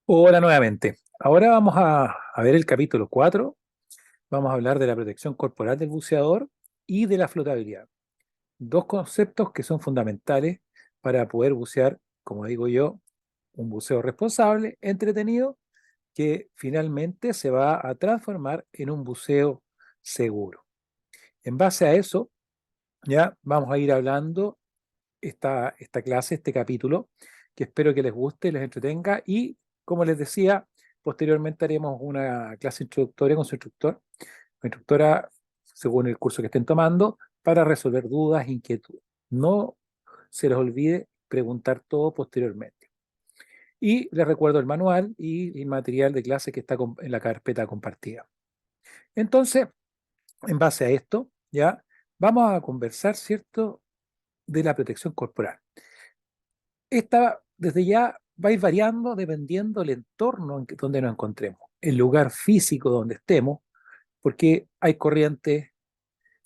Hola nuevamente. Ahora vamos a ver el capítulo 4. Vamos a hablar de la protección corporal del buceador y de la flotabilidad. Dos conceptos que son fundamentales para poder bucear, como digo yo, un buceo responsable, entretenido, que finalmente se va a transformar en un buceo seguro. En base a eso, ya vamos a ir hablando esta clase, este capítulo, que espero que les guste, les entretenga y, como les decía, posteriormente haremos una clase introductoria con su instructor o instructora, según el curso que estén tomando, para resolver dudas, inquietudes. No se les olvide preguntar todo posteriormente. Y les recuerdo el manual y el material de clase que está en la carpeta compartida. Entonces, en base a esto, ya vamos a conversar, ¿cierto?, de la protección corporal. Esta desde ya va a ir variando dependiendo del entorno donde nos encontremos, el lugar físico donde estemos, porque hay corrientes,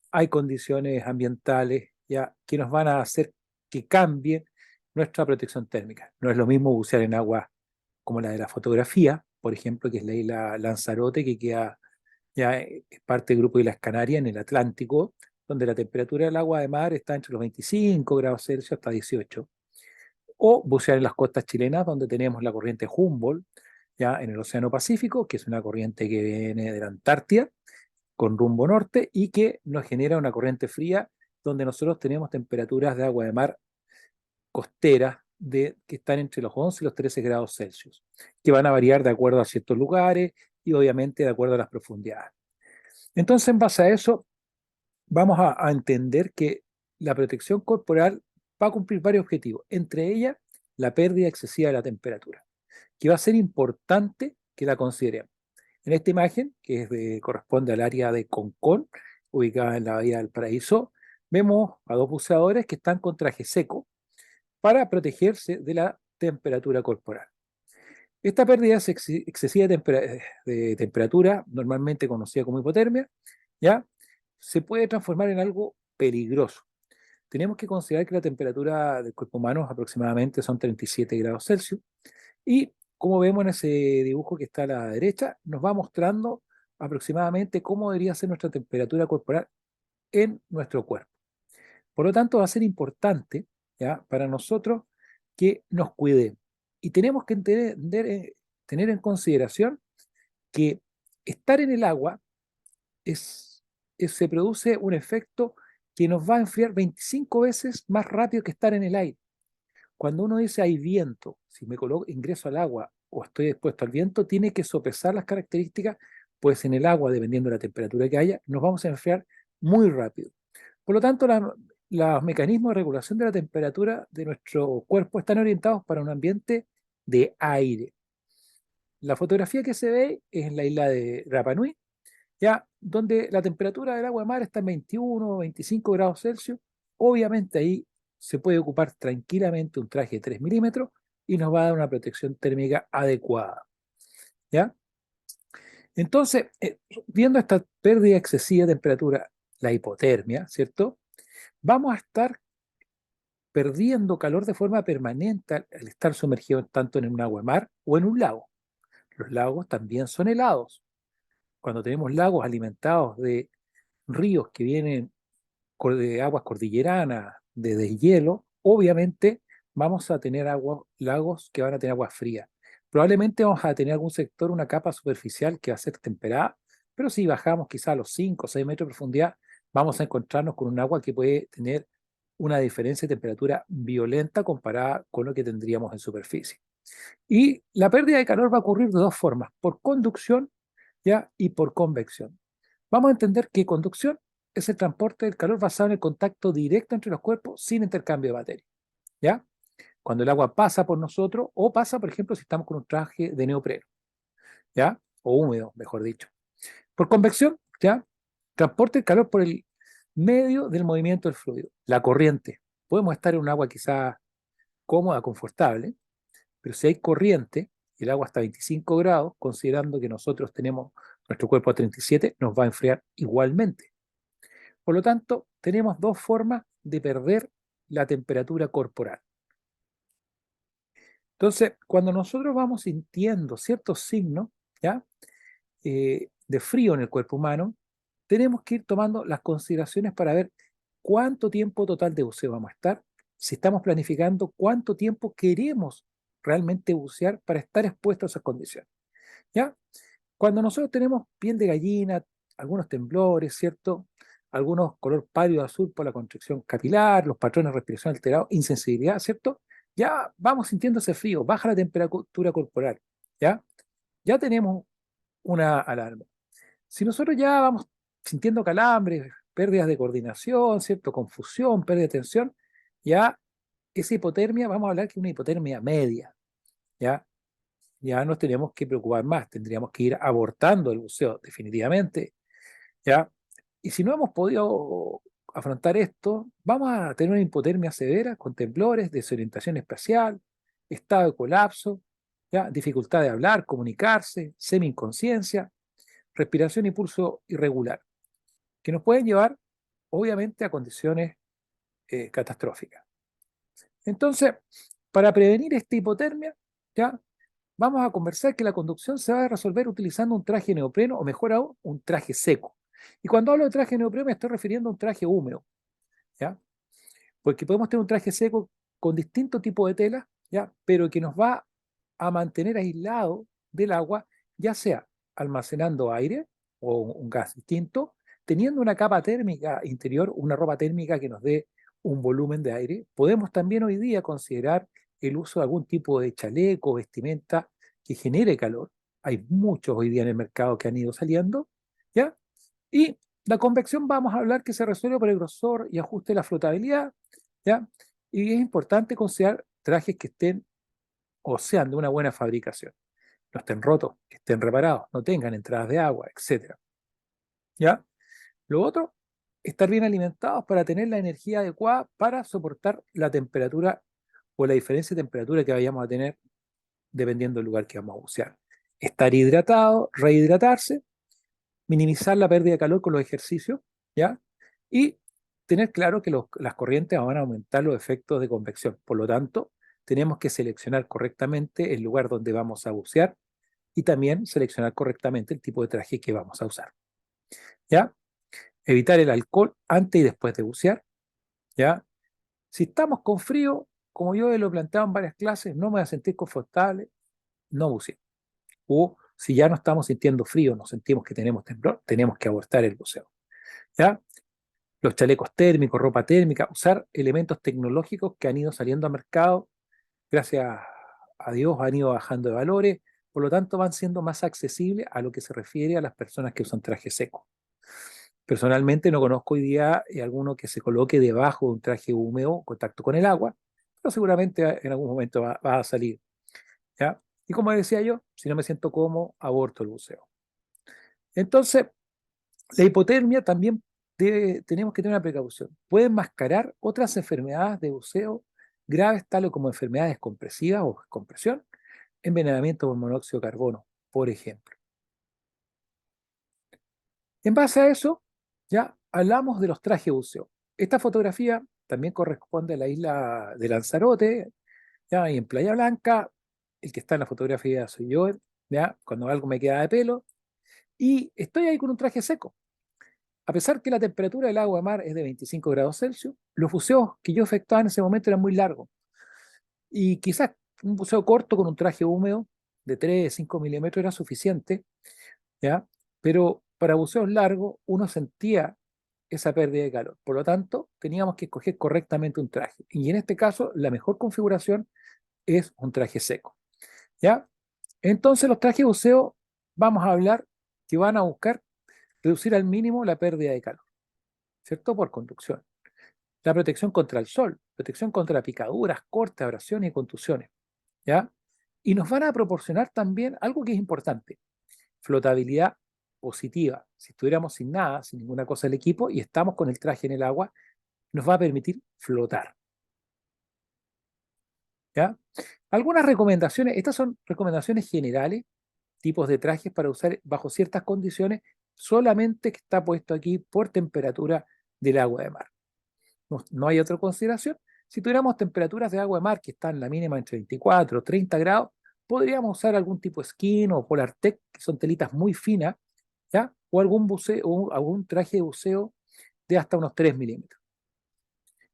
hay condiciones ambientales ya que nos van a hacer que cambie nuestra protección térmica. No es lo mismo bucear en agua como la de la fotografía, por ejemplo, que es la isla Lanzarote, que queda ya es parte del grupo de las Canarias en el Atlántico, donde la temperatura del agua de mar está entre los 25 grados Celsius hasta 18, o bucear en las costas chilenas, donde tenemos la corriente Humboldt, ya en el Océano Pacífico, que es una corriente que viene de la Antártida con rumbo norte y que nos genera una corriente fría, donde nosotros tenemos temperaturas de agua de mar costeras que están entre los 11 y los 13 grados Celsius, que van a variar de acuerdo a ciertos lugares y obviamente de acuerdo a las profundidades. Entonces, en base a eso, vamos a entender que la protección corporal va a cumplir varios objetivos, entre ellas la pérdida excesiva de la temperatura, que va a ser importante que la consideremos. En esta imagen, que corresponde al área de Concón, ubicada en la Bahía del Paraíso, vemos a dos buceadores que están con traje seco para protegerse de la temperatura corporal. Esta pérdida excesiva de temperatura, normalmente conocida como hipotermia, ¿ya?, se puede transformar en algo peligroso. Tenemos que considerar que la temperatura del cuerpo humano aproximadamente son 37 grados Celsius y, como vemos en ese dibujo que está a la derecha, nos va mostrando aproximadamente cómo debería ser nuestra temperatura corporal en nuestro cuerpo. Por lo tanto, va a ser importante, ¿ya?, para nosotros que nos cuidemos. Y tenemos que tener en consideración que estar en el agua se produce un efecto que nos va a enfriar 25 veces más rápido que estar en el aire. Cuando uno dice hay viento, si ingreso al agua o estoy expuesto al viento, tiene que sopesar las características, pues en el agua, dependiendo de la temperatura que haya, nos vamos a enfriar muy rápido. Por lo tanto, los mecanismos de regulación de la temperatura de nuestro cuerpo están orientados para un ambiente de aire. La fotografía que se ve es en la isla de Rapa Nui, ya donde la temperatura del agua de mar está en 21 o 25 grados Celsius. Obviamente ahí se puede ocupar tranquilamente un traje de 3 milímetros y nos va a dar una protección térmica adecuada, ¿ya? Entonces, viendo esta pérdida excesiva de temperatura, la hipotermia, ¿cierto?, vamos a estar perdiendo calor de forma permanente al estar sumergido tanto en un agua de mar o en un lago. Los lagos también son helados. Cuando tenemos lagos alimentados de ríos que vienen de aguas cordilleranas, de deshielo, obviamente vamos a tener lagos que van a tener agua fría. Probablemente vamos a tener algún sector, una capa superficial que va a ser temperada, pero si bajamos quizá a los 5 o 6 metros de profundidad, vamos a encontrarnos con un agua que puede tener una diferencia de temperatura violenta comparada con lo que tendríamos en superficie. Y la pérdida de calor va a ocurrir de dos formas, por conducción, ¿ya?, y por convección. Vamos a entender que conducción es el transporte del calor basado en el contacto directo entre los cuerpos sin intercambio de materia, ¿ya? Cuando el agua pasa por nosotros o pasa, por ejemplo, si estamos con un traje de neopreno, ¿ya?, o húmedo, mejor dicho. Por convección, ¿ya?, transporte el calor por el medio del movimiento del fluido, la corriente. Podemos estar en un agua quizá cómoda, confortable, pero si hay corriente, el agua está a 25 grados, considerando que nosotros tenemos nuestro cuerpo a 37, nos va a enfriar igualmente. Por lo tanto, tenemos dos formas de perder la temperatura corporal. Entonces, cuando nosotros vamos sintiendo ciertos signos, ¿ya? De frío en el cuerpo humano, tenemos que ir tomando las consideraciones para ver cuánto tiempo total de buceo vamos a estar, si estamos planificando cuánto tiempo queremos realmente bucear para estar expuestos a esas condiciones, ¿ya? Cuando nosotros tenemos piel de gallina, algunos temblores, ¿cierto? Algunos color pálido azul por la constricción capilar, los patrones de respiración alterados, insensibilidad, ¿cierto? Ya vamos sintiendo ese frío, baja la temperatura corporal, ¿ya? Ya tenemos una alarma. Si nosotros ya vamos sintiendo calambres, pérdidas de coordinación, ¿cierto? Confusión, pérdida de tensión, ya esa hipotermia, vamos a hablar que es una hipotermia media, ¿ya? Ya nos tenemos que preocupar más, tendríamos que ir abortando el buceo definitivamente, ¿ya? Y si no hemos podido afrontar esto, vamos a tener una hipotermia severa con temblores, desorientación espacial, estado de colapso, ¿ya? Dificultad de hablar, comunicarse, semi-inconsciencia, respiración y pulso irregular, que nos pueden llevar, obviamente, a condiciones catastróficas. Entonces, para prevenir esta hipotermia, ¿ya? Vamos a conversar que la conducción se va a resolver utilizando un traje neopreno o mejor aún, un traje seco. Y cuando hablo de traje neopreno me estoy refiriendo a un traje húmedo, ¿ya? Porque podemos tener un traje seco con distinto tipo de tela, ¿ya? Pero que nos va a mantener aislado del agua, ya sea almacenando aire o un gas distinto, teniendo una capa térmica interior, una ropa térmica que nos dé un volumen de aire. Podemos también hoy día considerar el uso de algún tipo de chaleco, vestimenta que genere calor. Hay muchos hoy día en el mercado que han ido saliendo, ¿ya? Y la convección vamos a hablar que se resuelve por el grosor y ajuste de la flotabilidad, ¿ya? Y es importante considerar trajes que estén o sean de una buena fabricación, no estén rotos, que estén reparados, no tengan entradas de agua, etcétera, ¿ya? Lo otro, estar bien alimentados para tener la energía adecuada para soportar la temperatura o la diferencia de temperatura que vayamos a tener dependiendo del lugar que vamos a bucear. Estar hidratado, rehidratarse, minimizar la pérdida de calor con los ejercicios, ¿ya? Y tener claro que las corrientes van a aumentar los efectos de convección. Por lo tanto, tenemos que seleccionar correctamente el lugar donde vamos a bucear y también seleccionar correctamente el tipo de traje que vamos a usar, ¿ya? Evitar el alcohol antes y después de bucear, ¿ya? Si estamos con frío, como yo lo he planteado en varias clases, no me voy a sentir confortable, no buceo. O si ya no estamos sintiendo frío, nos sentimos que tenemos temblor, tenemos que abortar el buceo, ¿ya? Los chalecos térmicos, ropa térmica, usar elementos tecnológicos que han ido saliendo al mercado, gracias a Dios han ido bajando de valores, por lo tanto van siendo más accesibles a lo que se refiere a las personas que usan traje seco. Personalmente no conozco hoy día alguno que se coloque debajo de un traje húmedo en contacto con el agua, pero seguramente en algún momento va a salir, ¿ya? Y como decía yo, si no me siento cómodo, aborto el buceo. Entonces, la hipotermia también tenemos que tener una precaución. Puede enmascarar otras enfermedades de buceo graves, tales como enfermedades compresivas o compresión, envenenamiento por monóxido de carbono, por ejemplo. En base a eso, ya hablamos de los trajes de buceo. Esta fotografía también corresponde a la isla de Lanzarote, ya, y en Playa Blanca, el que está en la fotografía soy yo, ya, cuando algo me queda de pelo, y estoy ahí con un traje seco. A pesar que la temperatura del agua de mar es de 25 grados Celsius, los buceos que yo efectuaba en ese momento eran muy largos. Y quizás un buceo corto con un traje húmedo de 3, 5 milímetros era suficiente, ¿ya? Pero para buceos largos uno sentía esa pérdida de calor. Por lo tanto, teníamos que escoger correctamente un traje. Y en este caso, la mejor configuración es un traje seco, ¿ya? Entonces, los trajes de buceo, vamos a hablar que van a buscar reducir al mínimo la pérdida de calor, ¿cierto? Por conducción. La protección contra el sol, protección contra picaduras, cortes, abrasiones y contusiones, ¿ya? Y nos van a proporcionar también algo que es importante, flotabilidad positiva. Si estuviéramos sin nada, sin ninguna cosa del equipo y estamos con el traje en el agua, nos va a permitir flotar, ¿ya? Algunas recomendaciones, estas son recomendaciones generales, tipos de trajes para usar bajo ciertas condiciones, solamente que está puesto aquí por temperatura del agua de mar. No, no hay otra consideración, Si tuviéramos temperaturas de agua de mar que están la mínima entre 24 o 30 grados, podríamos usar algún tipo de skin o Polartec, que son telitas muy finas, ¿ya? O algún buceo, o algún traje de buceo de hasta unos 3 milímetros.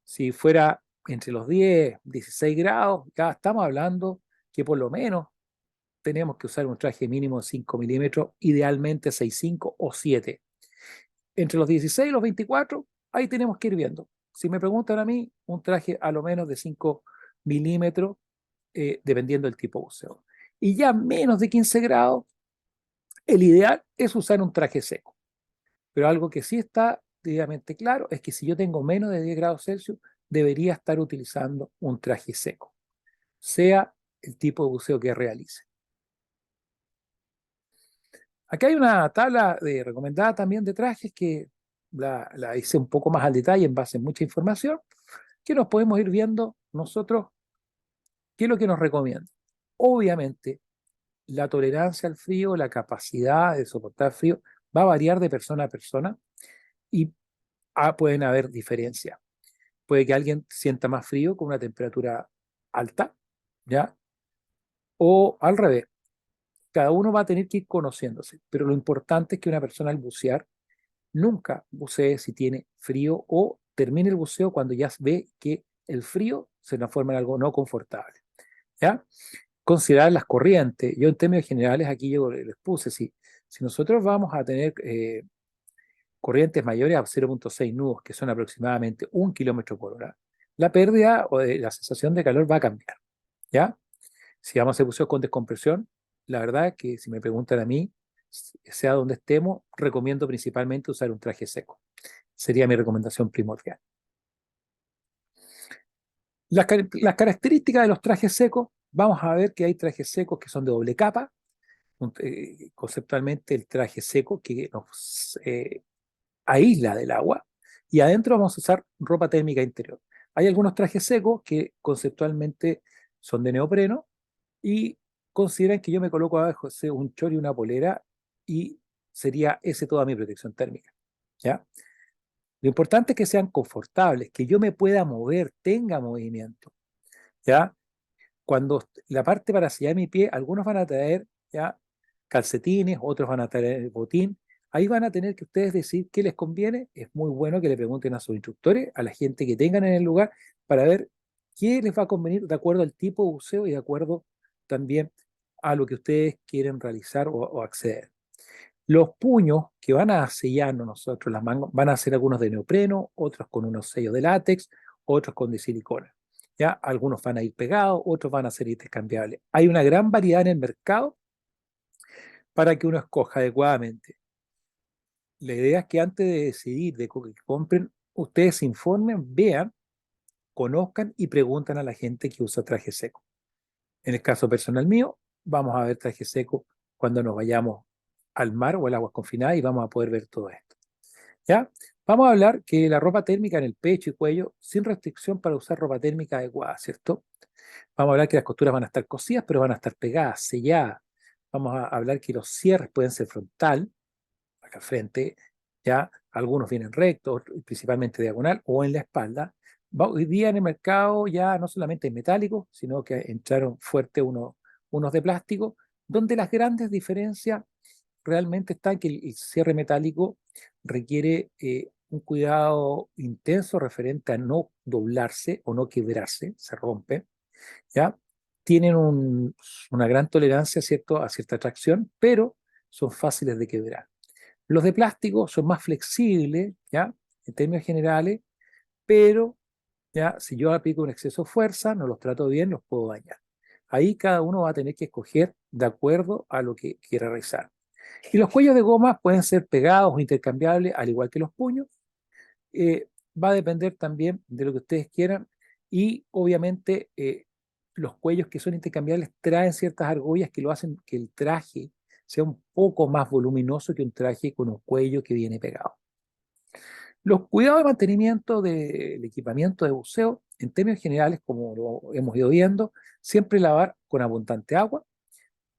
Si fuera entre los 10, 16 grados, ya estamos hablando que por lo menos tenemos que usar un traje mínimo de 5 milímetros, idealmente 6,5 o 7. Entre los 16 y los 24, ahí tenemos que ir viendo. Si me preguntan a mí, un traje a lo menos de 5 milímetros, dependiendo del tipo de buceo. Y ya menos de 15 grados, el ideal es usar un traje seco. Pero algo que sí está debidamente claro es que si yo tengo menos de 10 grados Celsius, debería estar utilizando un traje seco, sea el tipo de buceo que realice. Acá hay una tabla recomendada también de trajes que la hice un poco más al detalle en base a mucha información, que nos podemos ir viendo nosotros qué es lo que nos recomienda. Obviamente, la tolerancia al frío, la capacidad de soportar frío va a variar de persona a persona y pueden haber diferencias. Puede que alguien sienta más frío con una temperatura alta, ¿ya? O al revés. Cada uno va a tener que ir conociéndose, pero lo importante es que una persona al bucear nunca bucee si tiene frío o termine el buceo cuando ya ve que el frío se transforma en algo no confortable, ¿ya? Considerar las corrientes. Yo en términos generales aquí yo les puse, si nosotros vamos a tener corrientes mayores a 0,6 nudos, que son aproximadamente 1 kilómetro por hora, la pérdida o la sensación de calor va a cambiar, ¿ya? Si vamos a hacer buceo con descompresión, la verdad es que si me preguntan a mí, sea donde estemos, recomiendo principalmente usar un traje seco. Sería mi recomendación primordial. Las características de los trajes secos, vamos a ver que hay trajes secos que son de doble capa, conceptualmente el traje seco que nos aísla del agua, y adentro vamos a usar ropa térmica interior. Hay algunos trajes secos que conceptualmente son de neopreno y consideran que yo me coloco abajo un chor y una polera y sería ese toda mi protección térmica, ¿ya? Lo importante es que sean confortables, que yo me pueda mover, tenga movimiento, ¿ya? Cuando la parte para sellar mi pie, algunos van a traer ya calcetines, otros van a traer el botín. Ahí van a tener que ustedes decir qué les conviene. Es muy bueno que le pregunten a sus instructores, a la gente que tengan en el lugar, para ver qué les va a convenir de acuerdo al tipo de buceo y de acuerdo también a lo que ustedes quieren realizar o acceder. Los puños que van a sellarnos nosotros, las mangas, van a ser algunos de neopreno, otros con unos sellos de látex, otros con de silicona. ¿Ya? Algunos van a ir pegados, otros van a ser intercambiables. Hay una gran variedad en el mercado para que uno escoja adecuadamente. La idea es que antes de decidir de que compren, ustedes se informen, vean, conozcan y preguntan a la gente que usa traje seco. En el caso personal mío, vamos a ver traje seco cuando nos vayamos al mar o al agua confinada y vamos a poder ver todo esto. ¿Ya? Vamos a hablar que la ropa térmica en el pecho y cuello, sin restricción para usar ropa térmica adecuada, ¿cierto? Vamos a hablar que las costuras van a estar cosidas, pero van a estar pegadas, selladas. Vamos a hablar que los cierres pueden ser frontal, acá al frente, ya algunos vienen rectos, principalmente diagonal, o en la espalda. Hoy día en el mercado ya no solamente en metálicos, sino que entraron fuerte unos de plástico, donde las grandes diferencias realmente están que el cierre metálico requiere un cuidado intenso referente a no doblarse o no quebrarse, se rompe, ¿ya? Tienen una gran tolerancia, ¿cierto?, a cierta tracción, pero son fáciles de quebrar. Los de plástico son más flexibles, ¿ya?, en términos generales, pero ya si yo aplico un exceso de fuerza, no los trato bien, los puedo dañar. Ahí cada uno va a tener que escoger de acuerdo a lo que quiera realizar. Y los cuellos de goma pueden ser pegados o intercambiables, al igual que los puños. Va a depender también de lo que ustedes quieran y obviamente los cuellos que son intercambiables traen ciertas argollas que lo hacen que el traje sea un poco más voluminoso que un traje con un cuello que viene pegado. Los cuidados de mantenimiento del equipamiento de buceo, en términos generales, como lo hemos ido viendo, siempre lavar con abundante agua,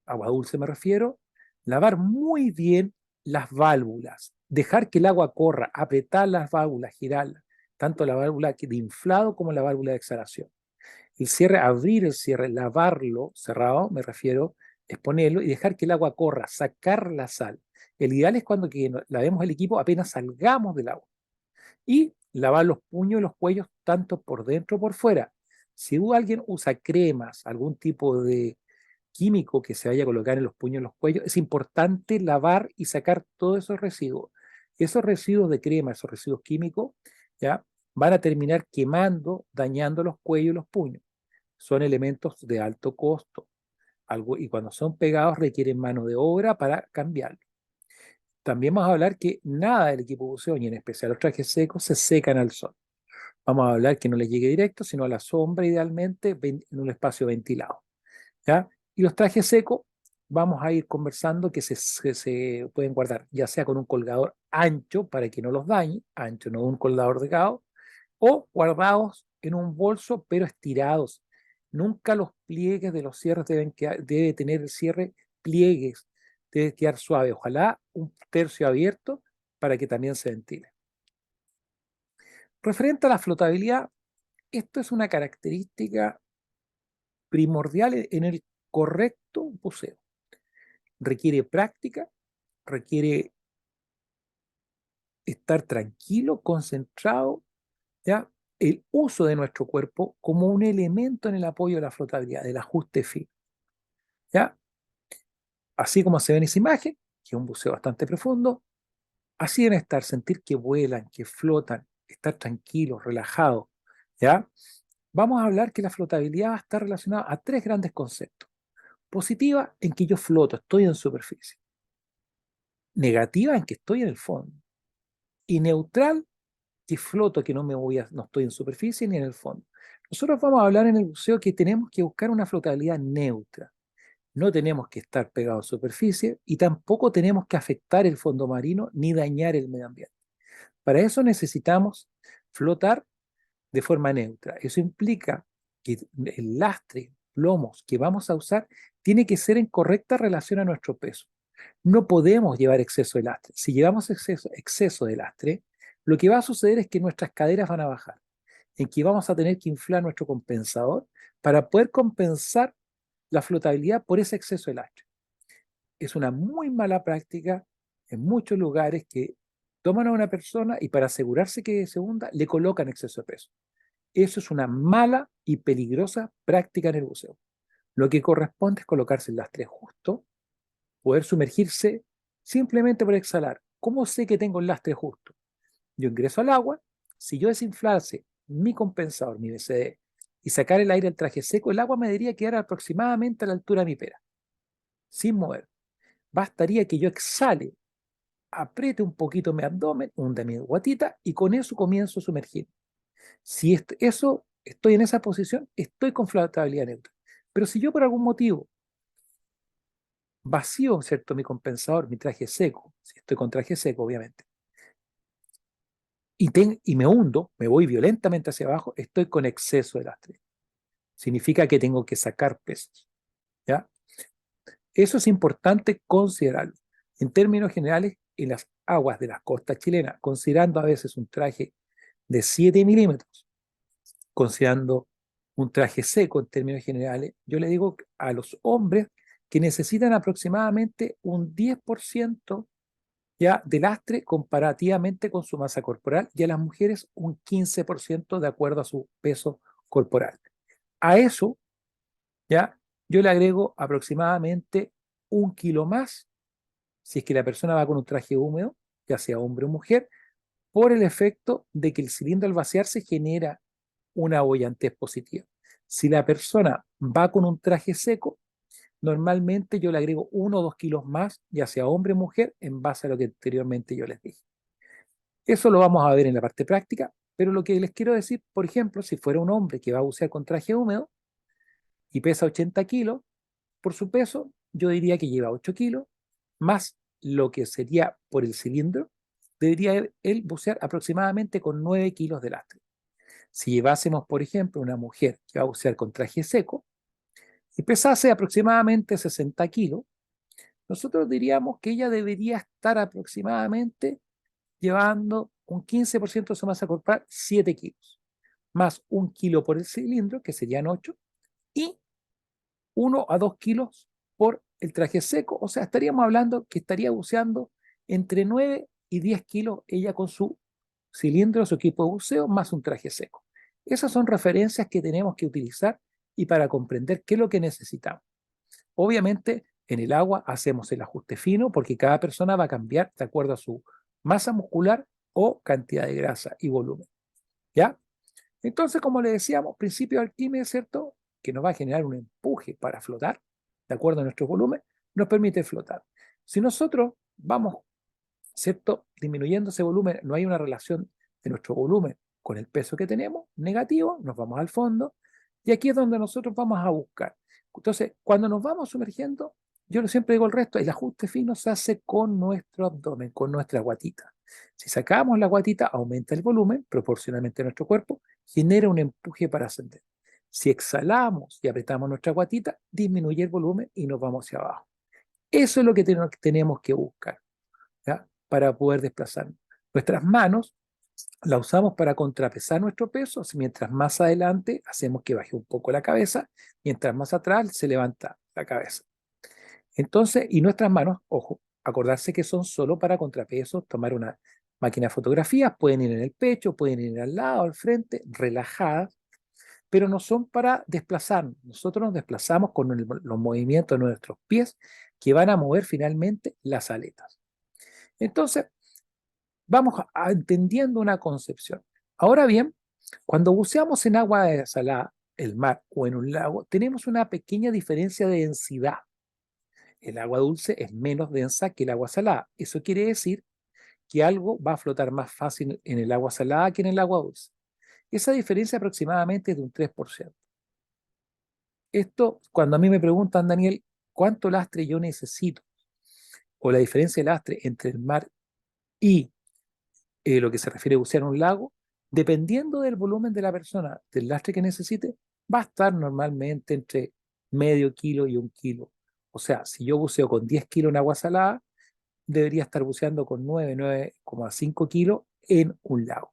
agua dulce me refiero, lavar muy bien las válvulas, dejar que el agua corra, apretar las válvulas, girarlas, tanto la válvula de inflado como la válvula de exhalación. El cierre, abrir el cierre, lavarlo cerrado, me refiero, es ponerlo y dejar que el agua corra, sacar la sal. El ideal es cuando que lavemos el equipo apenas salgamos del agua. Y lavar los puños y los cuellos tanto por dentro como por fuera. Si alguien usa cremas, algún tipo de químico que se vaya a colocar en los puños y los cuellos, es importante lavar y sacar todos esos residuos. Esos residuos de crema, esos residuos químicos, ¿ya? Van a terminar quemando, dañando los cuellos y los puños. Son elementos de alto costo. Y cuando son pegados requieren mano de obra para cambiarlo. También vamos a hablar que nada del equipo buceo, y en especial los trajes secos, se secan al sol. Vamos a hablar que no les llegue directo, sino a la sombra, idealmente, en un espacio ventilado. ¿Ya? Y los trajes secos, vamos a ir conversando que se pueden guardar, ya sea con un colgador ancho para que no los dañe, ancho, no un colgador delgado, o guardados en un bolso, pero estirados. Nunca los pliegues de los cierres debe tener el cierre pliegues, debe quedar suave. Ojalá un tercio abierto para que también se ventile. Referente a la flotabilidad, esto es una característica primordial en el correcto buceo. Requiere práctica, requiere estar tranquilo, concentrado, ¿ya? El uso de nuestro cuerpo como un elemento en el apoyo de la flotabilidad, del ajuste fino, ¿ya? Así como se ve en esa imagen, que es un buceo bastante profundo, así deben estar, sentir que vuelan, que flotan, estar tranquilos, relajados, ¿ya? Vamos a hablar que la flotabilidad va a estar relacionada a tres grandes conceptos. Positiva, en que yo floto, estoy en superficie. Negativa, en que estoy en el fondo. Y neutral, que floto, que no estoy en superficie ni en el fondo. Nosotros vamos a hablar en el buceo que tenemos que buscar una flotabilidad neutra. No tenemos que estar pegados a superficie y tampoco tenemos que afectar el fondo marino ni dañar el medio ambiente. Para eso necesitamos flotar de forma neutra. Eso implica que el lastre, plomos que vamos a usar, tiene que ser en correcta relación a nuestro peso. No podemos llevar exceso de lastre. Si llevamos exceso de lastre, lo que va a suceder es que nuestras caderas van a bajar, en que vamos a tener que inflar nuestro compensador para poder compensar la flotabilidad por ese exceso de lastre. Es una muy mala práctica en muchos lugares que toman a una persona y para asegurarse que se hunda, le colocan exceso de peso. Eso es una mala y peligrosa práctica en el buceo. Lo que corresponde es colocarse el lastre justo, poder sumergirse simplemente por exhalar. ¿Cómo sé que tengo el lastre justo? Yo ingreso al agua, si yo desinflase mi compensador, mi BCD, y sacar el aire del traje seco, el agua me debería quedar aproximadamente a la altura de mi pera, sin mover. Bastaría que yo exhale, apriete un poquito mi abdomen, hunda mi guatita, y con eso comienzo a sumergir. Si estoy en esa posición, estoy con flotabilidad neutra. Pero si yo por algún motivo vacío, ¿cierto?, mi compensador, mi traje seco, si estoy con traje seco, obviamente, y me hundo, me voy violentamente hacia abajo, estoy con exceso de lastre. Significa que tengo que sacar pesos, ¿ya? Eso es importante considerarlo. En términos generales, en las aguas de las costas chilenas, considerando a veces un traje de 7 milímetros, considerando un traje seco en términos generales, yo le digo a los hombres que necesitan aproximadamente un 10% ya de lastre comparativamente con su masa corporal y a las mujeres un 15% de acuerdo a su peso corporal. A eso, ya, yo le agrego aproximadamente 1 kilo más si es que la persona va con un traje húmedo, ya sea hombre o mujer, por el efecto de que el cilindro al vaciarse genera una bollantez positiva. Si la persona va con un traje seco, normalmente yo le agrego 1 o 2 kilos más, ya sea hombre o mujer, en base a lo que anteriormente yo les dije. Eso lo vamos a ver en la parte práctica, pero lo que les quiero decir, por ejemplo, si fuera un hombre que va a bucear con traje húmedo y pesa 80 kilos, por su peso, yo diría que lleva 8 kilos, más lo que sería por el cilindro, debería él bucear aproximadamente con 9 kilos de lastre. Si llevásemos, por ejemplo, una mujer que va a bucear con traje seco y pesase aproximadamente 60 kilos, nosotros diríamos que ella debería estar aproximadamente llevando un 15% de su masa corporal, 7 kilos, más 1 kilo por el cilindro, que serían 8, y 1 a 2 kilos por el traje seco. O sea, estaríamos hablando que estaría buceando entre 9 y 10 kilos ella con su cilindro, su equipo de buceo, más un traje seco. Esas son referencias que tenemos que utilizar y para comprender qué es lo que necesitamos. Obviamente, en el agua hacemos el ajuste fino porque cada persona va a cambiar de acuerdo a su masa muscular o cantidad de grasa y volumen. ¿Ya? Entonces, como le decíamos, principio de Arquímedes, ¿cierto? Que nos va a generar un empuje para flotar, de acuerdo a nuestro volumen, nos permite flotar. Si nosotros vamos, ¿cierto? Disminuyendo ese volumen, no hay una relación de nuestro volumen con el peso que tenemos, negativo, nos vamos al fondo, y aquí es donde nosotros vamos a buscar. Entonces, cuando nos vamos sumergiendo, yo siempre digo el resto, el ajuste fino se hace con nuestro abdomen, con nuestra guatita. Si sacamos la guatita, aumenta el volumen proporcionalmente a nuestro cuerpo, genera un empuje para ascender. Si exhalamos y apretamos nuestra guatita, disminuye el volumen y nos vamos hacia abajo. Eso es lo que tenemos que buscar, ¿ya? Para poder desplazarnos. Nuestras manos las usamos para contrapesar nuestro peso, mientras más adelante hacemos que baje un poco la cabeza, mientras más atrás se levanta la cabeza. Entonces, y nuestras manos, ojo, acordarse que son solo para contrapesos, tomar una máquina de fotografías, pueden ir en el pecho, pueden ir al lado, al frente, relajadas, pero no son para desplazarnos. Nosotros nos desplazamos con los movimientos de nuestros pies que van a mover finalmente las aletas. Entonces, vamos entendiendo una concepción. Ahora bien, cuando buceamos en agua salada, el mar o en un lago, tenemos una pequeña diferencia de densidad. El agua dulce es menos densa que el agua salada. Eso quiere decir que algo va a flotar más fácil en el agua salada que en el agua dulce. Esa diferencia aproximadamente es de un 3%. Esto, cuando a mí me preguntan, Daniel, ¿cuánto lastre yo necesito? O la diferencia de lastre entre el mar y lo que se refiere a bucear en un lago, dependiendo del volumen de la persona, del lastre que necesite, va a estar normalmente entre medio kilo y 1 kilo. O sea, si yo buceo con 10 kilos en agua salada, debería estar buceando con 9,5 kilos en un lago,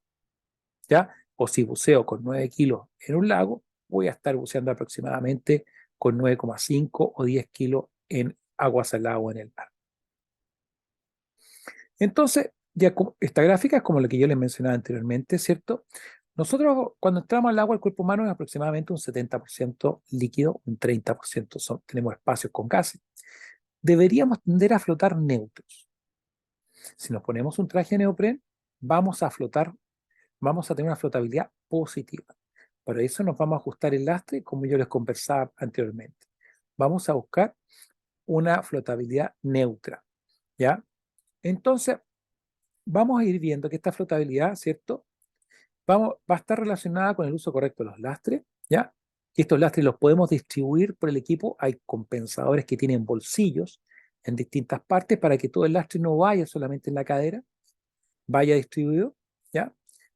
¿ya? O si buceo con 9 kilos en un lago, voy a estar buceando aproximadamente con 9,5 o 10 kilos en agua salada o en el mar. Entonces, ya esta gráfica es como la que yo les mencionaba anteriormente, ¿cierto? Nosotros cuando entramos al agua, el cuerpo humano es aproximadamente un 70% líquido, un 30% tenemos espacios con gases. Deberíamos tender a flotar neutros. Si nos ponemos un traje de neopren, vamos a flotar, vamos a tener una flotabilidad positiva. Para eso nos vamos a ajustar el lastre, como yo les conversaba anteriormente. Vamos a buscar una flotabilidad neutra, ¿ya? Entonces, vamos a ir viendo que esta flotabilidad, ¿cierto? Va a estar relacionada con el uso correcto de los lastres, ¿ya? Y estos lastres los podemos distribuir por el equipo. Hay compensadores que tienen bolsillos en distintas partes para que todo el lastre no vaya solamente en la cadera, vaya distribuido, ¿ya?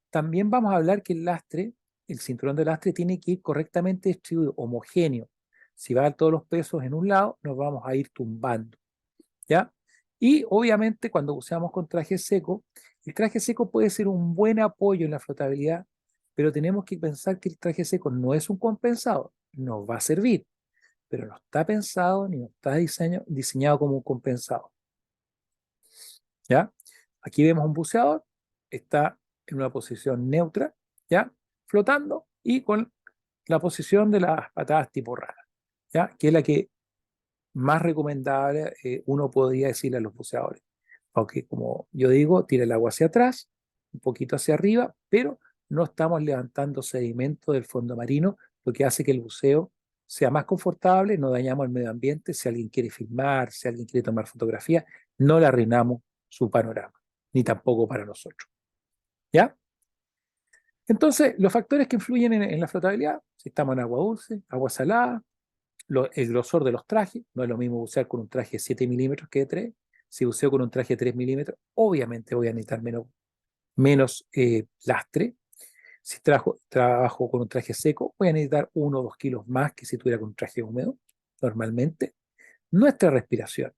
También vamos a hablar que el lastre, el cinturón de lastre tiene que ir correctamente distribuido, homogéneo. Si van todos los pesos en un lado, nos vamos a ir tumbando, ¿ya? Y obviamente cuando buceamos con traje seco, el traje seco puede ser un buen apoyo en la flotabilidad, pero tenemos que pensar que el traje seco no es un compensador, nos va a servir, pero no está pensado ni no está diseñado como un compensador, ¿ya? Aquí vemos un buceador, está en una posición neutra, ¿ya? Flotando y con la posición de las patadas tipo rana, ¿ya? Que es la que más recomendable uno podría decirle a los buceadores. Aunque, como yo digo, tira el agua hacia atrás, un poquito hacia arriba, pero no estamos levantando sedimento del fondo marino, lo que hace que el buceo sea más confortable, no dañamos el medio ambiente. Si alguien quiere filmar, si alguien quiere tomar fotografía, no le arruinamos su panorama, ni tampoco para nosotros. ¿Ya? Entonces, los factores que influyen en la flotabilidad, si estamos en agua dulce, agua salada, el grosor de los trajes, no es lo mismo bucear con un traje de 7 milímetros que de 3. Si buceo con un traje de 3 milímetros, obviamente voy a necesitar menos lastre. Si trabajo con un traje seco, voy a necesitar 1 o 2 kilos más que si tuviera con un traje húmedo, normalmente. Nuestra respiración,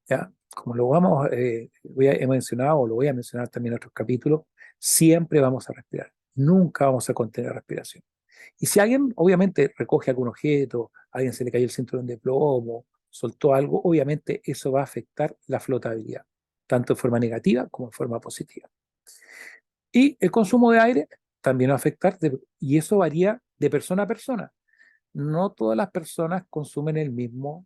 ¿ya? como he mencionado o lo voy a mencionar también en otros capítulos, siempre vamos a respirar. Nunca vamos a contener la respiración. Y si alguien, obviamente, recoge algún objeto, a alguien se le cayó el cinturón de plomo, soltó algo, obviamente eso va a afectar la flotabilidad, tanto en forma negativa como en forma positiva. Y el consumo de aire también va a afectar, y eso varía de persona a persona. No todas las personas consumen el mismo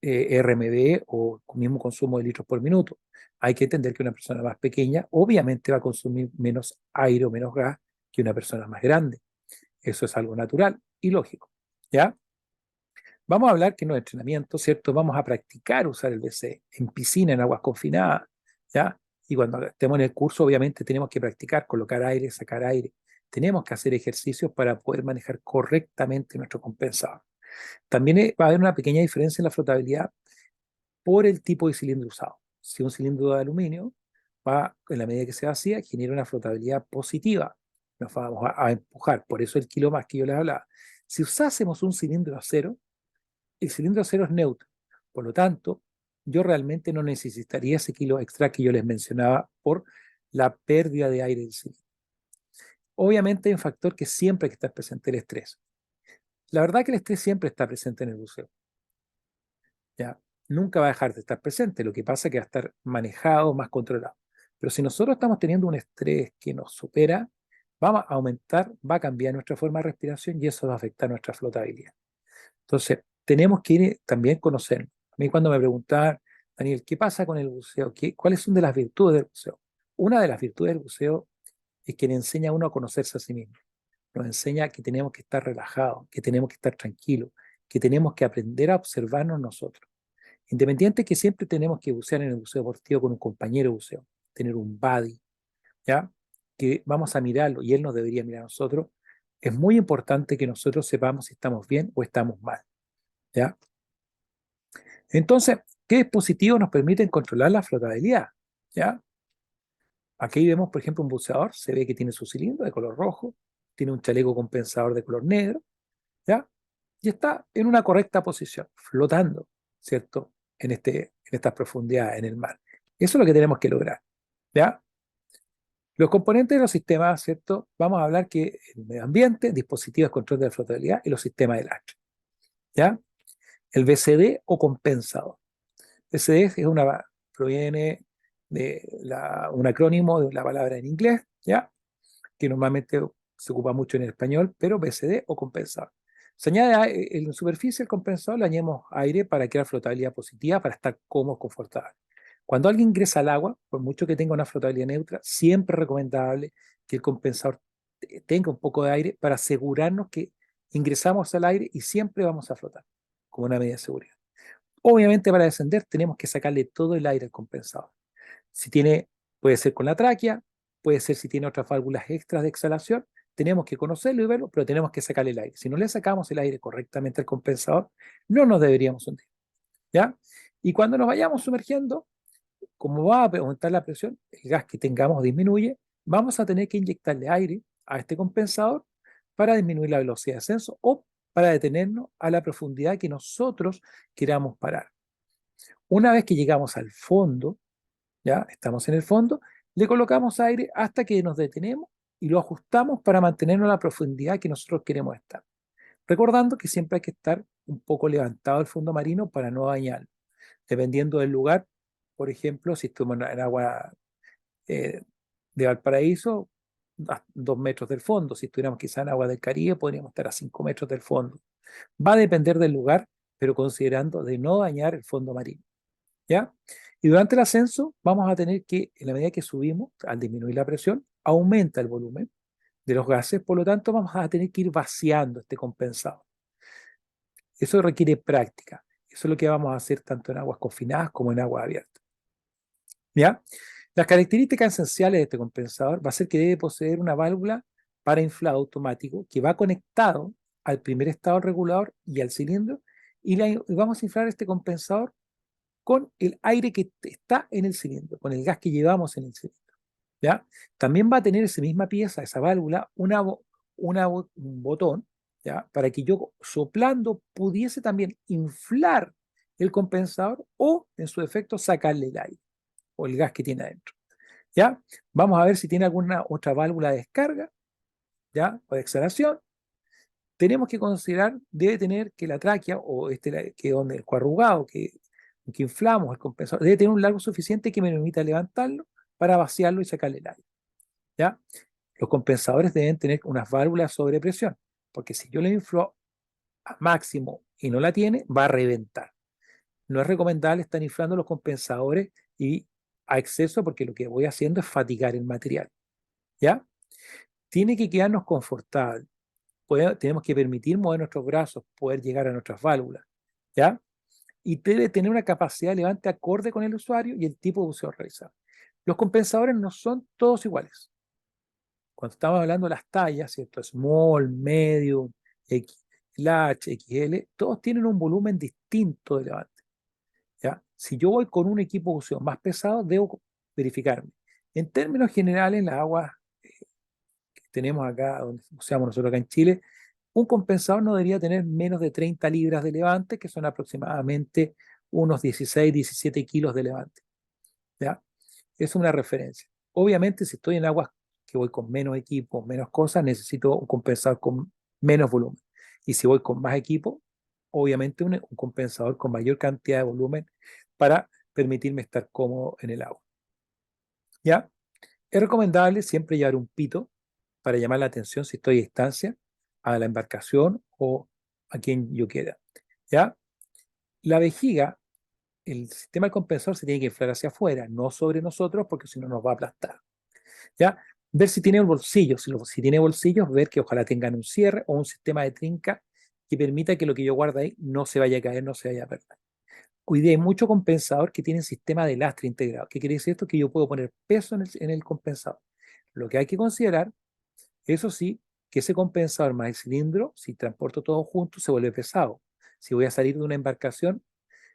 RMD o el mismo consumo de litros por minuto. Hay que entender que una persona más pequeña obviamente va a consumir menos aire o menos gas que una persona más grande. Eso es algo natural y lógico. ¿Ya? Vamos a hablar que en los entrenamientos, ¿cierto? Vamos a practicar usar el BC en piscina, en aguas confinadas, ¿ya? Y cuando estemos en el curso, obviamente tenemos que practicar, colocar aire, sacar aire. Tenemos que hacer ejercicios para poder manejar correctamente nuestro compensador. También va a haber una pequeña diferencia en la flotabilidad por el tipo de cilindro usado. Si un cilindro de aluminio va, en la medida que se vacía, genera una flotabilidad positiva. Nos vamos a empujar. Por eso el kilo más que yo les hablaba. Si usásemos un cilindro de acero, el cilindro de acero es neutro. Por lo tanto, yo realmente no necesitaría ese kilo extra que yo les mencionaba por la pérdida de aire del cilindro. Obviamente hay un factor que siempre hay que estar presente, el estrés. La verdad que el estrés siempre está presente en el buceo. ¿Ya? Nunca va a dejar de estar presente, lo que pasa es que va a estar manejado, más controlado. Pero si nosotros estamos teniendo un estrés que nos supera, vamos a aumentar, va a cambiar nuestra forma de respiración y eso va a afectar nuestra flotabilidad. Entonces, tenemos que ir también conocer. A mí cuando me preguntaban, Daniel, ¿qué pasa con el buceo? ¿Cuáles son de las virtudes del buceo? Una de las virtudes del buceo es que le enseña a uno a conocerse a sí mismo. Nos enseña que tenemos que estar relajados, que tenemos que estar tranquilos, que tenemos que aprender a observarnos nosotros. Independiente que siempre tenemos que bucear en el buceo deportivo con un compañero de buceo, tener un buddy, ¿ya? Que vamos a mirarlo y él nos debería mirar a nosotros. Es muy importante que nosotros sepamos si estamos bien o estamos mal, ¿ya? Entonces, ¿qué dispositivos nos permiten controlar la flotabilidad? ¿Ya? Aquí vemos, por ejemplo, un buceador, se ve que tiene su cilindro de color rojo, tiene un chaleco compensador de color negro, ¿ya? Y está en una correcta posición, flotando, ¿cierto? En estas profundidades, en el mar. Eso es lo que tenemos que lograr, ¿ya? Los componentes de los sistemas, ¿cierto? Vamos a hablar que el medio ambiente, dispositivos de control de la flotabilidad y los sistemas de lastre, ¿ya? El BCD o compensador. BCD proviene de un acrónimo de la palabra en inglés, ¿ya? Que normalmente se ocupa mucho en el español, pero BCD o compensador. Se añade en superficie el compensador, le añadimos aire para crear flotabilidad positiva, para estar cómodos, confortables. Cuando alguien ingresa al agua, por mucho que tenga una flotabilidad neutra, siempre es recomendable que el compensador tenga un poco de aire para asegurarnos que ingresamos al aire y siempre vamos a flotar, como una medida de seguridad. Obviamente para descender tenemos que sacarle todo el aire al compensador. Si tiene, puede ser con la tráquea, puede ser si tiene otras válvulas extras de exhalación, tenemos que conocerlo y verlo, pero tenemos que sacarle el aire. Si no le sacamos el aire correctamente al compensador, no nos deberíamos hundir, ¿ya? Y cuando nos vayamos sumergiendo, como va a aumentar la presión, el gas que tengamos disminuye, vamos a tener que inyectarle aire a este compensador para disminuir la velocidad de ascenso o para detenernos a la profundidad que nosotros queramos parar. Una vez que llegamos al fondo, ya estamos en el fondo, le colocamos aire hasta que nos detenemos y lo ajustamos para mantenernos a la profundidad que nosotros queremos estar. Recordando que siempre hay que estar un poco levantado el fondo marino para no dañarlo. Dependiendo del lugar, por ejemplo, si estamos en agua eh, de Valparaíso, a 2 metros del fondo. Si estuviéramos quizá en agua del Caribe, podríamos estar a 5 metros del fondo. Va a depender del lugar, pero considerando de no dañar el fondo marino. ¿Ya? Y durante el ascenso vamos a tener que, en la medida que subimos, al disminuir la presión, aumenta el volumen de los gases, por lo tanto vamos a tener que ir vaciando este compensador. Eso requiere práctica. Eso es lo que vamos a hacer tanto en aguas confinadas como en aguas abiertas. ¿Ya? Las características esenciales de este compensador va a ser que debe poseer una válvula para inflado automático que va conectado al primer estado regulador y al cilindro y vamos a inflar este compensador con el aire que está en el cilindro, con el gas que llevamos en el cilindro. ¿Ya? También va a tener esa misma pieza, esa válvula, un botón, ¿ya? Para que yo soplando pudiese también inflar el compensador o, en su defecto, sacarle el aire o el gas que tiene adentro. ¿Ya? Vamos a ver si tiene alguna otra válvula de descarga, ¿ya? O de exhalación. Tenemos que considerar, debe tener que la tráquea o que donde el coarrugado que inflamos, el compensador, debe tener un largo suficiente que me permita levantarlo para vaciarlo y sacarle el aire. ¿Ya? Los compensadores deben tener unas válvulas sobre presión, porque si yo le inflo a máximo y no la tiene, va a reventar. No es recomendable estar inflando los compensadores y a exceso porque lo que voy haciendo es fatigar el material. ¿Ya? Tiene que quedarnos confortable. Tenemos que permitir mover nuestros brazos, poder llegar a nuestras válvulas. ¿Ya? Y debe tener una capacidad de levante acorde con el usuario y el tipo de buceo realizado. Los compensadores no son todos iguales. Cuando estamos hablando de las tallas, ¿cierto? Small, medium, X, large, XL, todos tienen un volumen distinto de levante. ¿Ya? Si yo voy con un equipo de buceo más pesado, debo verificarme. En términos generales, las aguas que tenemos acá, donde buceamos nosotros acá en Chile, un compensador no debería tener menos de 30 libras de levante, que son aproximadamente unos 16, 17 kilos de levante. ¿Ya? Es una referencia. Obviamente, si estoy en aguas que voy con menos equipo, menos cosas, necesito un compensador con menos volumen. Y si voy con más equipo, obviamente un compensador con mayor cantidad de volumen para permitirme estar cómodo en el agua. ¿Ya? Es recomendable siempre llevar un pito para llamar la atención si estoy a distancia a la embarcación o a quien yo quiera. ¿Ya? La vejiga, el sistema del compensador se tiene que inflar hacia afuera, no sobre nosotros, porque si no nos va a aplastar. ¿Ya? Ver si tiene bolsillos, si tiene bolsillos, ver que ojalá tengan un cierre o un sistema de trinca que permita que lo que yo guarde ahí no se vaya a caer, no se vaya a perder. Hoy día hay mucho compensador que tiene sistema de lastre integrado. ¿Qué quiere decir esto? Que yo puedo poner peso en el compensador. Lo que hay que considerar, eso sí, que ese compensador más el cilindro, si transporto todo junto, se vuelve pesado. Si voy a salir de una embarcación,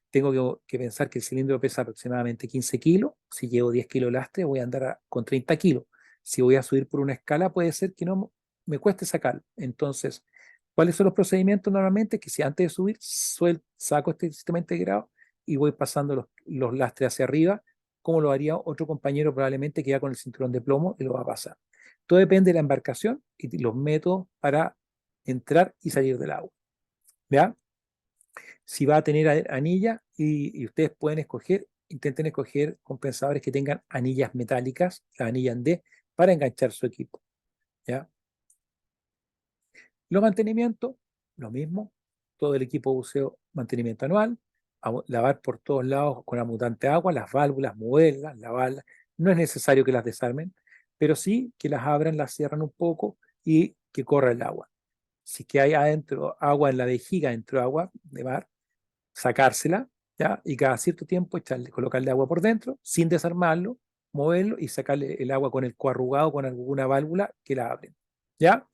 tengo que pensar que el cilindro pesa aproximadamente 15 kilos. Si llevo 10 kilos de lastre, voy a andar con 30 kilos. Si voy a subir por una escala, puede ser que no me cueste sacarlo. Entonces, ¿cuáles son los procedimientos normalmente? Que si antes de subir, saco este sistema integrado y voy pasando los lastres hacia arriba, como lo haría otro compañero probablemente que ya con el cinturón de plomo y lo va a pasar. Todo depende de la embarcación y los métodos para entrar y salir del agua. ¿Ya? Si va a tener anilla y ustedes pueden escoger, intenten escoger compensadores que tengan anillas metálicas, la anilla en D, para enganchar su equipo. ¿Ya? Los mantenimientos, lo mismo, todo el equipo de buceo, mantenimiento anual, lavar por todos lados con abundante agua, las válvulas, moverlas, lavarlas. No es necesario que las desarmen, pero sí que las abran, las cierran un poco y que corra el agua. Si que hay adentro agua en la vejiga, dentro de agua de mar, sacársela, ¿ya? Y cada cierto tiempo colocarle agua por dentro, sin desarmarlo, moverlo y sacarle el agua con el coarrugado, con alguna válvula que la abren, ¿ya?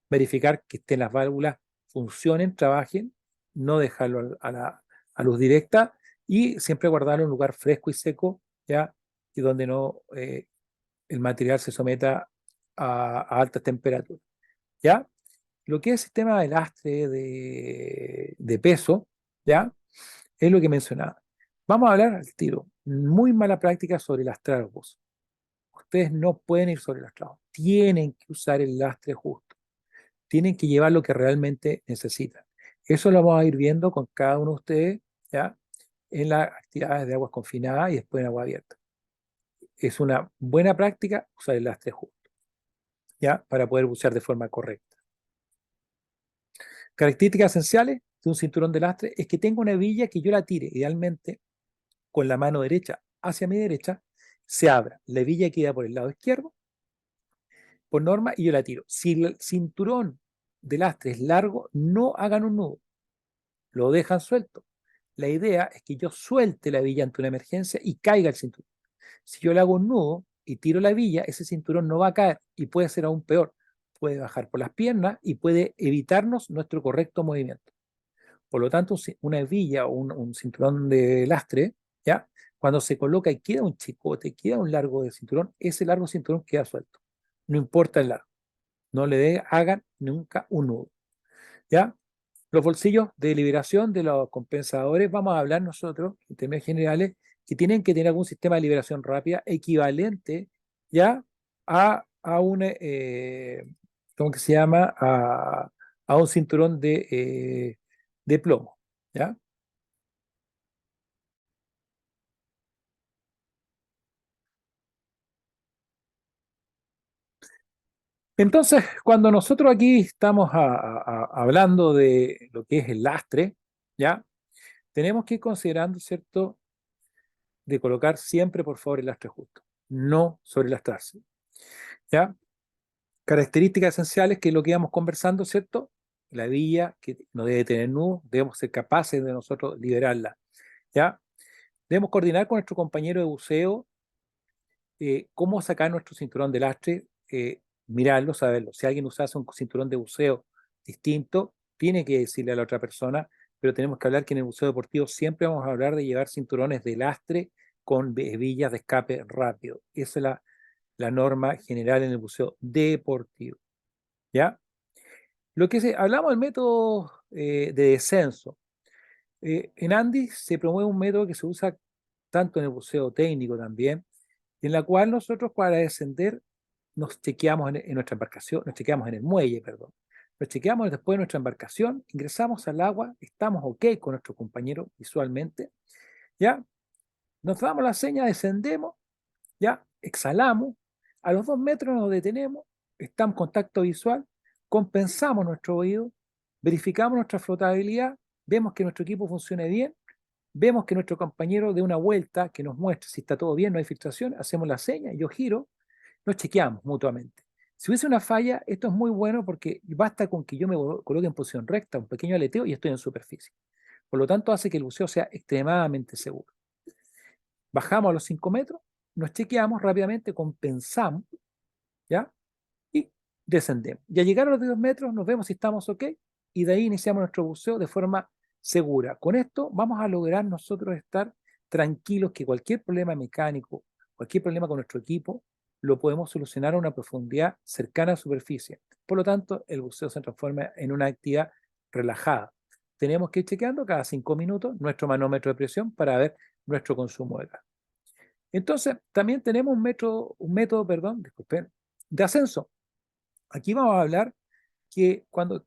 Verificar que estén las válvulas, funcionen, trabajen, no dejarlo a luz directa y siempre guardarlo en un lugar fresco y seco, ¿ya? Y donde no el material se someta a altas temperaturas, ¿ya? Lo que es el sistema de lastre de peso, ¿ya? Es lo que mencionaba. Vamos a hablar al tiro. Muy mala práctica sobre lastrar bus. Ustedes no pueden ir sobre lastrado. Tienen que usar el lastre justo. Tienen que llevar lo que realmente necesitan. Eso lo vamos a ir viendo con cada uno de ustedes, ¿ya? En las actividades de aguas confinadas y después en agua abierta. Es una buena práctica usar el lastre justo, ¿ya? Para poder bucear de forma correcta. Características esenciales de un cinturón de lastre es que tenga una hebilla que yo la tire, idealmente con la mano derecha hacia mi derecha, se abra. La hebilla queda por el lado izquierdo, por norma, y yo la tiro. Si el cinturón de lastre es largo, no hagan un nudo, lo dejan suelto. La idea es que yo suelte la hebilla ante una emergencia y caiga el cinturón. Si yo le hago un nudo y tiro la hebilla, ese cinturón no va a caer y puede ser aún peor. Puede bajar por las piernas y puede evitarnos nuestro correcto movimiento. Por lo tanto, una hebilla o un cinturón de lastre, ¿ya? Cuando se coloca y queda un chicote, queda un largo de cinturón, ese largo cinturón queda suelto. No importa el largo. No le hagan nunca un nudo, ¿ya? Los bolsillos de liberación de los compensadores, vamos a hablar nosotros, en términos generales, que tienen que tener algún sistema de liberación rápida equivalente ya a un, ¿cómo que se llama? A un cinturón de plomo, ¿ya? Entonces, cuando nosotros aquí estamos hablando de lo que es el lastre, ¿ya? Tenemos que ir considerando, ¿cierto?, de colocar siempre, por favor, el lastre justo, no sobrelastrarse, ¿ya? Características esenciales que es lo que íbamos conversando, ¿cierto? La villa que no debe tener nudo, debemos ser capaces de nosotros liberarla, ¿ya? Debemos coordinar con nuestro compañero de buceo cómo sacar nuestro cinturón de lastre, mirarlo, saberlo. Si alguien usase un cinturón de buceo distinto, tiene que decirle a la otra persona, pero tenemos que hablar que en el buceo deportivo siempre vamos a hablar de llevar cinturones de lastre con hebillas de escape rápido. Esa es la norma general en el buceo deportivo, ¿ya? Hablamos del método de descenso. En Andy se promueve un método que se usa tanto en el buceo técnico también, en la cual nosotros para descender nos chequeamos en nuestra embarcación, nos chequeamos en el muelle, perdón. Nos chequeamos después de nuestra embarcación, ingresamos al agua, estamos ok con nuestro compañero visualmente, ¿ya? Nos damos la seña, descendemos, ¿ya? Exhalamos, a los 2 metros nos detenemos, estamos en contacto visual, compensamos nuestro oído, verificamos nuestra flotabilidad, vemos que nuestro equipo funcione bien, vemos que nuestro compañero dé una vuelta que nos muestre si está todo bien, no hay filtración, hacemos la seña, yo giro, nos chequeamos mutuamente. Si hubiese una falla, esto es muy bueno porque basta con que yo me coloque en posición recta, un pequeño aleteo y estoy en superficie. Por lo tanto, hace que el buceo sea extremadamente seguro. Bajamos a los 5 metros, nos chequeamos rápidamente, compensamos, ¿ya? Y descendemos. Y al llegar a los 2 metros nos vemos si estamos ok y de ahí iniciamos nuestro buceo de forma segura. Con esto vamos a lograr nosotros estar tranquilos que cualquier problema mecánico, cualquier problema con nuestro equipo, lo podemos solucionar a una profundidad cercana a la superficie. Por lo tanto, el buceo se transforma en una actividad relajada. Tenemos que ir chequeando cada 5 minutos nuestro manómetro de presión para ver nuestro consumo de gas. Entonces, también tenemos un método, perdón, disculpen, de ascenso. Aquí vamos a hablar que cuando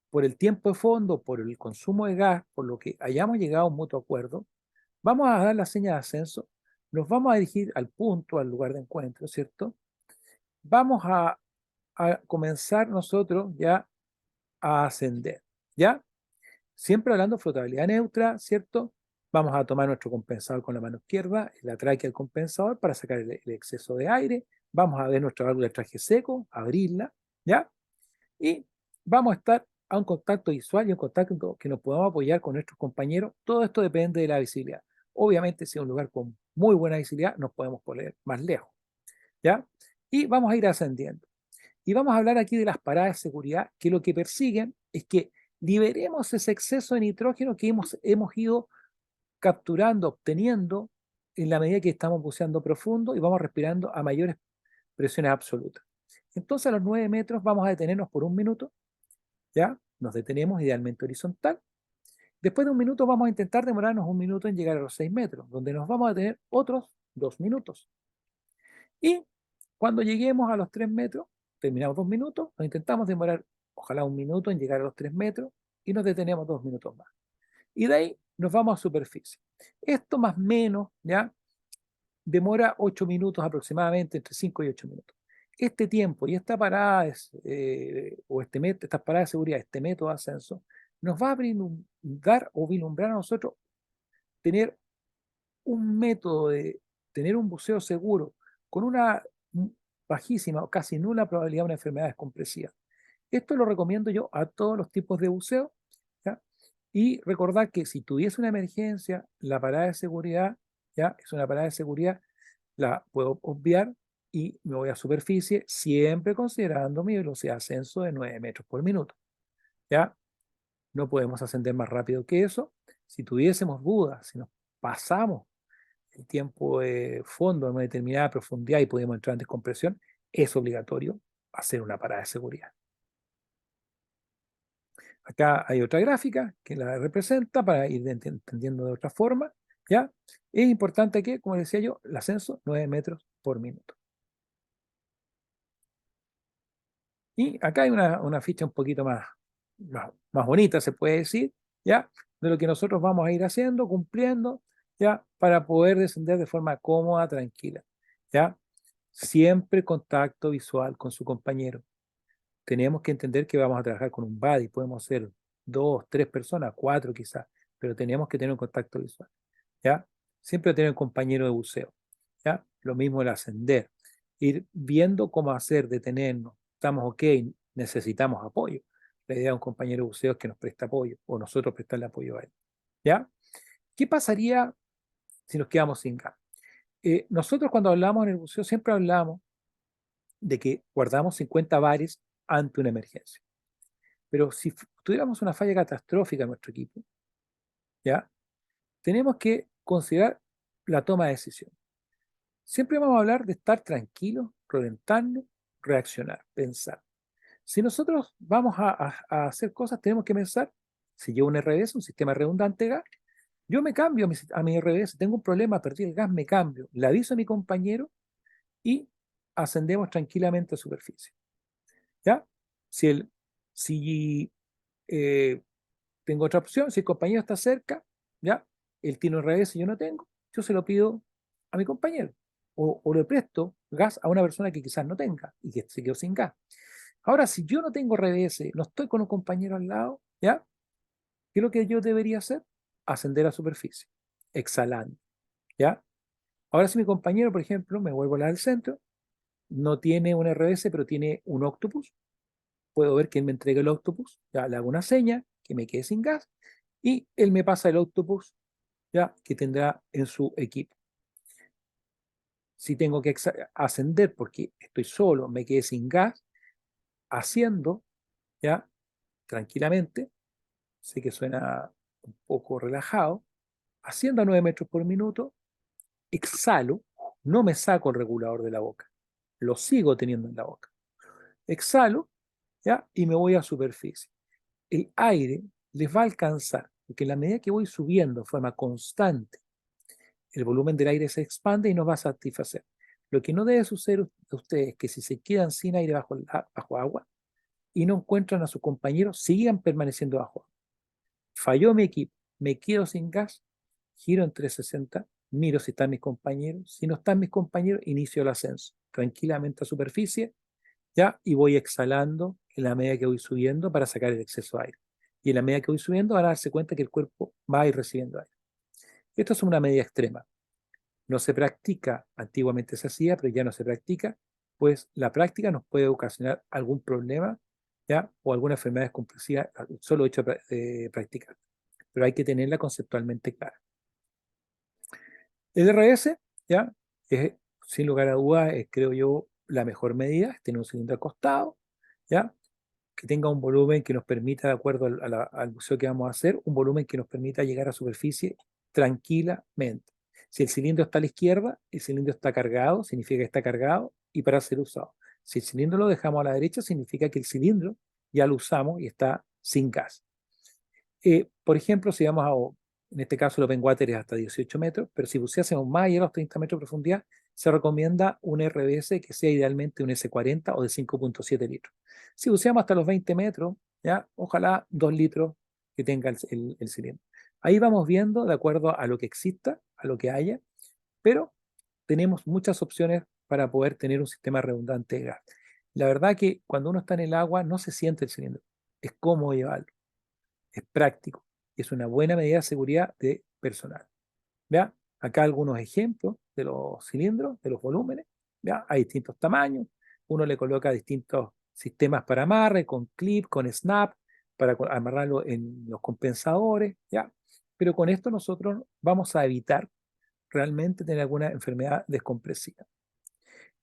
por el tiempo de fondo, por el consumo de gas, por lo que hayamos llegado a un mutuo acuerdo, vamos a dar la señal de ascenso, nos vamos a dirigir al punto, al lugar de encuentro, ¿cierto? Vamos a comenzar nosotros ya a ascender, ¿ya? Siempre hablando de flotabilidad neutra, ¿cierto? Vamos a tomar nuestro compensador con la mano izquierda, la tráquea del compensador para sacar el exceso de aire. Vamos a ver nuestra válvula de traje seco, abrirla, ¿ya? Y vamos a estar a un contacto visual y un contacto que nos podamos apoyar con nuestros compañeros. Todo esto depende de la visibilidad. Obviamente, si es un lugar con muy buena visibilidad, nos podemos poner más lejos, ¿ya? Y vamos a ir ascendiendo. Y vamos a hablar aquí de las paradas de seguridad, que lo que persiguen es que liberemos ese exceso de nitrógeno que hemos ido capturando, obteniendo en la medida que estamos buceando profundo y vamos respirando a mayores presiones absolutas. Entonces a los 9 metros vamos a detenernos por 1 minuto, ¿ya? Nos detenemos idealmente horizontal. Después de 1 minuto vamos a intentar demorarnos 1 minuto en llegar a los 6 metros, donde nos vamos a detener otros 2 minutos. Y cuando lleguemos a los 3 metros, terminamos 2 minutos, nos intentamos demorar ojalá 1 minuto en llegar a los 3 metros y nos detenemos 2 minutos más. Y de ahí nos vamos a superficie. Esto más o menos, ¿ya? Demora 8 minutos aproximadamente, entre 5 y 8 minutos. Este tiempo y esta parada, estas paradas de seguridad, este método de ascenso, nos va a dar o vislumbrar a nosotros tener un método de tener un buceo seguro con una bajísima o casi nula probabilidad de una enfermedad descompresiva. Esto lo recomiendo yo a todos los tipos de buceo, ¿ya? Y recordar que si tuviese una emergencia, la parada de seguridad, ¿ya? Es una parada de seguridad, la puedo obviar y me voy a superficie, siempre considerando mi velocidad de ascenso de 9 metros por minuto, ¿ya? No podemos ascender más rápido que eso. Si tuviésemos dudas, si nos pasamos el tiempo de fondo en una determinada profundidad y podemos entrar en descompresión, es obligatorio hacer una parada de seguridad. Acá hay otra gráfica que la representa para ir entendiendo de otra forma, ¿ya? Es importante que, como decía yo, el ascenso 9 metros por minuto. Y acá hay una ficha un poquito más bonita, se puede decir, ¿ya? De lo que nosotros vamos a ir haciendo, cumpliendo, ¿ya? Para poder descender de forma cómoda, tranquila, ¿ya? Siempre contacto visual con su compañero. Tenemos que entender que vamos a trabajar con un buddy, podemos ser 2, 3 personas, 4 quizás, pero tenemos que tener un contacto visual, ¿ya? Siempre tener un compañero de buceo, ¿ya? Lo mismo el ascender, ir viendo cómo hacer, detenernos, estamos ok, necesitamos apoyo. La idea de un compañero de buceo es que nos preste apoyo, o nosotros prestarle apoyo a él, ¿ya? ¿Qué pasaría si nos quedamos sin gas? Nosotros cuando hablamos en el buceo siempre hablamos de que guardamos 50 bares ante una emergencia. Pero si tuviéramos una falla catastrófica en nuestro equipo, ¿ya? Tenemos que considerar la toma de decisión. Siempre vamos a hablar de estar tranquilos, reventarnos, reaccionar, pensar. Si nosotros vamos a hacer cosas, tenemos que pensar, si yo un RBS, un sistema redundante de gas, yo me cambio a mi RBS, tengo un problema, perdí el gas, me cambio, le aviso a mi compañero y ascendemos tranquilamente a superficie. ¿Ya? Si, el, si tengo otra opción, si el compañero está cerca, ¿ya? Él tiene un revés y yo no tengo, yo se lo pido a mi compañero. O le presto gas a una persona que quizás no tenga y que se quedó sin gas. Ahora, si yo no tengo revés, no estoy con un compañero al lado, ¿ya? ¿Qué es lo que yo debería hacer? Ascender a superficie, exhalando, ¿ya? Ahora, si mi compañero, por ejemplo, me vuelvo al centro, no tiene un RBS, pero tiene un octopus, puedo ver que él me entrega el octopus, ya le hago una seña, que me quede sin gas, y él me pasa el octopus ya que tendrá en su equipo. Si tengo que ascender porque estoy solo, me quedé sin gas, haciendo ya tranquilamente, sé que suena un poco relajado, haciendo a 9 metros por minuto, exhalo, no me saco el regulador de la boca, lo sigo teniendo en la boca. Exhalo, ¿ya? Y me voy a superficie. El aire les va a alcanzar, porque en la medida que voy subiendo de forma constante, el volumen del aire se expande y nos va a satisfacer. Lo que no debe suceder a ustedes es que si se quedan sin aire bajo agua y no encuentran a sus compañeros, sigan permaneciendo bajo agua. Falló mi equipo, me quedo sin gas, giro en 360, miro si están mis compañeros, si no están mis compañeros, inicio el ascenso tranquilamente a superficie, ya, y voy exhalando en la medida que voy subiendo para sacar el exceso de aire. Y en la medida que voy subiendo van a darse cuenta que el cuerpo va a ir recibiendo aire. Esto es una medida extrema. No se practica, antiguamente se hacía, pero ya no se practica, pues la práctica nos puede ocasionar algún problema, ¿ya? O alguna enfermedad descompresiva, solo hecho de practicar. Pero hay que tenerla conceptualmente clara. El RS, ¿ya? Es, sin lugar a dudas, creo yo, la mejor medida, es tener un cilindro acostado, ¿ya? Que tenga un volumen que nos permita, de acuerdo al buceo que vamos a hacer, un volumen que nos permita llegar a superficie tranquilamente. Si el cilindro está a la izquierda, el cilindro está cargado, significa que está cargado y para ser usado. Si el cilindro lo dejamos a la derecha, significa que el cilindro ya lo usamos y está sin gas. Por ejemplo, si vamos en este caso el open water es hasta 18 metros, pero si buceásemos más allá de los 30 metros de profundidad, se recomienda un RBS que sea idealmente un S40 o de 5.7 litros. Si buceamos hasta los 20 metros, ya, ojalá 2 litros que tenga el cilindro. Ahí vamos viendo de acuerdo a lo que exista, a lo que haya, pero tenemos muchas opciones para poder tener un sistema redundante de gas. La verdad que cuando uno está en el agua no se siente el cilindro, es cómodo llevarlo, es práctico, es una buena medida de seguridad de personal. ¿Ya? Acá algunos ejemplos de los cilindros, de los volúmenes, ¿ya? Hay distintos tamaños, uno le coloca distintos sistemas para amarre, con clip, con snap, para amarrarlo en los compensadores, ¿ya? Pero con esto nosotros vamos a evitar realmente tener alguna enfermedad descompresiva.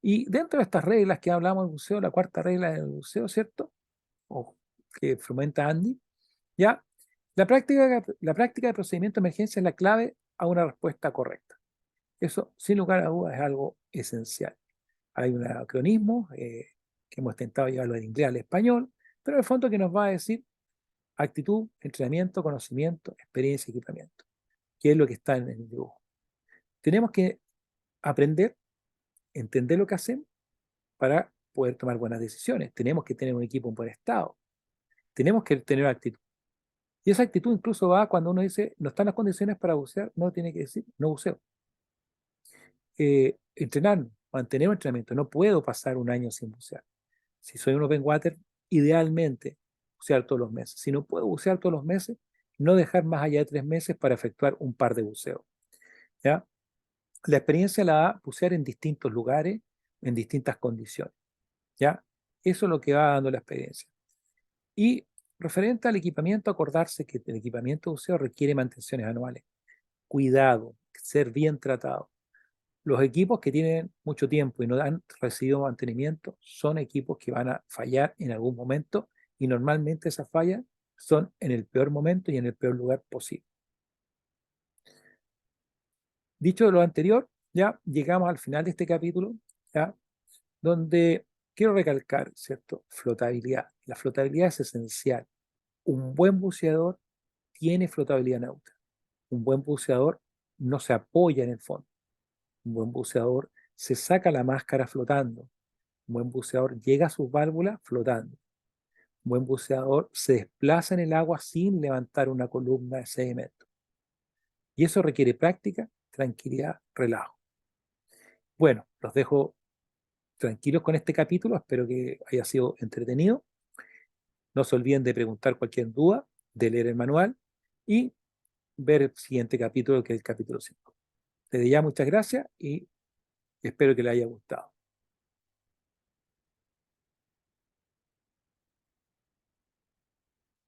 Y dentro de estas reglas que hablamos del buceo, la cuarta regla del buceo, ¿cierto? O que fomenta Andy, ¿ya? La práctica de procedimiento de emergencia es la clave a una respuesta correcta. Eso, sin lugar a dudas, es algo esencial. Hay un acronismo que hemos intentado llevarlo del inglés al español, pero en el fondo que nos va a decir actitud, entrenamiento, conocimiento, experiencia, equipamiento, que es lo que está en el dibujo. Tenemos que aprender, entender lo que hacemos para poder tomar buenas decisiones. Tenemos que tener un equipo en buen estado. Tenemos que tener actitud. Y esa actitud incluso va cuando uno dice, no están las condiciones para bucear, no tiene que decir, no buceo. Entrenar, mantener un entrenamiento. No puedo pasar un año sin bucear. Si soy un open water, idealmente bucear todos los meses. Si no puedo bucear todos los meses, no dejar más allá de 3 meses para efectuar un par de buceos. ¿Ya? La experiencia la da bucear en distintos lugares, en distintas condiciones. ¿Ya? Eso es lo que va dando la experiencia. Y referente al equipamiento, acordarse que el equipamiento de buceo requiere mantenciones anuales. Cuidado, ser bien tratado. Los equipos que tienen mucho tiempo y no han recibido mantenimiento son equipos que van a fallar en algún momento y normalmente esas fallas son en el peor momento y en el peor lugar posible. Dicho lo anterior, ya llegamos al final de este capítulo, ya, donde quiero recalcar, ¿cierto? Flotabilidad. La flotabilidad es esencial. Un buen buceador tiene flotabilidad neutra. Un buen buceador no se apoya en el fondo. Un buen buceador se saca la máscara flotando. Un buen buceador llega a sus válvulas flotando. Un buen buceador se desplaza en el agua sin levantar una columna de sedimento. Y eso requiere práctica, tranquilidad, relajo. Bueno, los dejo tranquilos con este capítulo. Espero que haya sido entretenido. No se olviden de preguntar cualquier duda, de leer el manual y ver el siguiente capítulo, que es el capítulo 5. Desde ya, muchas gracias y espero que les haya gustado.